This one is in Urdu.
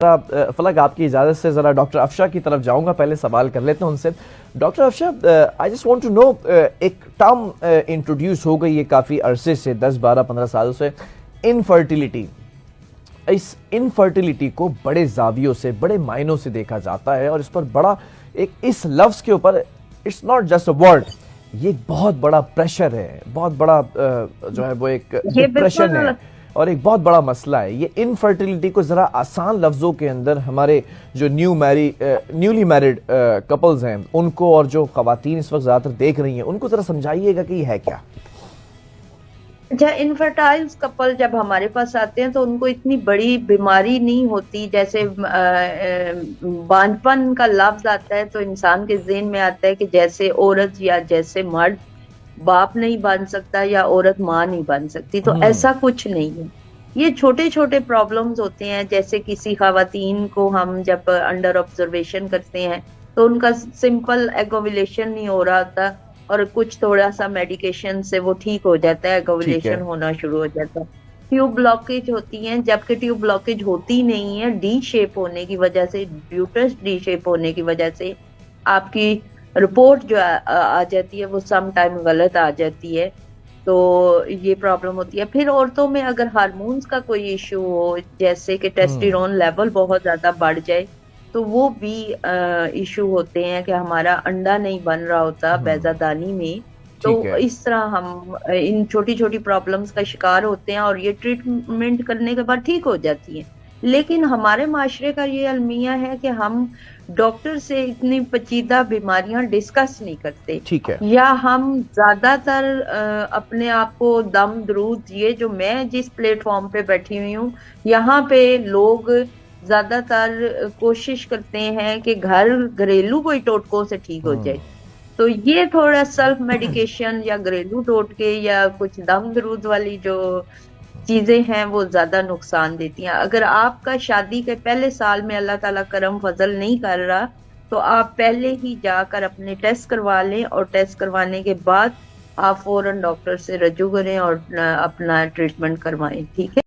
فلک آپ کی اجازت سے ذرا ڈاکٹر افشا کی طرف جاؤں گا. پہلے سوال کر لیتے ہیں ان سے. Doctor Afsha, I just want to know, ایک ٹرم انٹروڈیوس ہو گئی ہے کافی عرصے سے, 10-12-15 سال سے, انفرٹیلیٹی. اس انفرٹیلیٹی کو بڑے زاویوں سے, بڑے معنوں سے دیکھا جاتا ہے, اور اس پر بڑا ایک اس لفظ کے اوپر, it's not just a word, یہ بہت بڑا پریشر ہے, بہت بڑا جو ہے وہ ایک ڈپریشن ہے, اور ایک بہت بڑا مسئلہ ہے. یہ انفرٹیلیٹی کو ذرا آسان لفظوں کے اندر ہمارے جو نیولی میرڈ کپلز ہیں ان کو, اور جو خواتین اس وقت زیادہ تر دیکھ رہی ہیں, ان کو ذرا سمجھائیے گا کہ یہ ہے کیا. اچھا, انفرٹائل کپل جب ہمارے پاس آتے ہیں تو ان کو اتنی بڑی بیماری نہیں ہوتی. جیسے بانجپن کا لفظ آتا ہے تو انسان کے ذہن میں آتا ہے کہ جیسے عورت یا جیسے مرد باپ نہیں بن سکتا یا عورت ماں نہیں بن سکتی, تو ایسا کچھ نہیں ہے. یہ چھوٹے چھوٹے پرابلمز ہوتے ہیں. جیسے کسی خواتین کو ہم جب انڈر آبزرویشن کرتے ہیں تو ان کا سمپل ایگوولیشن نہیں ہو رہا ہوتا, اور کچھ تھوڑا سا میڈیکیشن سے وہ ٹھیک ہو جاتا ہے, ایگوولیشن ہونا شروع ہو جاتا ہے. ٹیوب بلاکیج ہوتی ہیں, جبکہ ٹیوب بلاکیج ہوتی نہیں ہے, ڈی شیپ ہونے کی وجہ سے, یوٹرس ڈی شیپ ہونے کی وجہ سے آپ کی رپورٹ جو آ جاتی ہے وہ سم ٹائم غلط آ جاتی ہے. تو یہ پرابلم ہوتی ہے. پھر عورتوں میں اگر ہارمونز کا کوئی ایشو ہو, جیسے کہ ٹیسٹیرون لیول بہت زیادہ بڑھ جائے, تو وہ بھی ایشو ہوتے ہیں کہ ہمارا انڈا نہیں بن رہا ہوتا بیضہ دانی میں. تو اس طرح ہم ان چھوٹی چھوٹی پرابلمز کا شکار ہوتے ہیں, اور یہ ٹریٹمنٹ کرنے کے بعد ٹھیک ہو جاتی ہیں. لیکن ہمارے معاشرے کا یہ المیہ ہے کہ ہم ڈاکٹر سے اتنی پیچیدہ بیماریاں ڈسکس نہیں کرتے, یا ہم زیادہ تر اپنے آپ کو دم درود, یہ جو میں جس پلیٹ فارم پہ بیٹھی ہوئی ہوں یہاں پہ لوگ زیادہ تر کوشش کرتے ہیں کہ گھریلو کوئی ٹوٹکوں سے ٹھیک ہو جائے. تو یہ تھوڑا سیلف میڈیکیشن یا گھریلو ٹوٹکے یا کچھ دم درود والی جو چیزیں ہیں وہ زیادہ نقصان دیتی ہیں. اگر آپ کا شادی کے پہلے سال میں اللہ تعالیٰ کرم فضل نہیں کر رہا تو آپ پہلے ہی جا کر اپنے ٹیسٹ کروا لیں, اور ٹیسٹ کروانے کے بعد آپ فوراً ڈاکٹر سے رجوع کریں اور اپنا ٹریٹمنٹ کروائیں. ٹھیک ہے.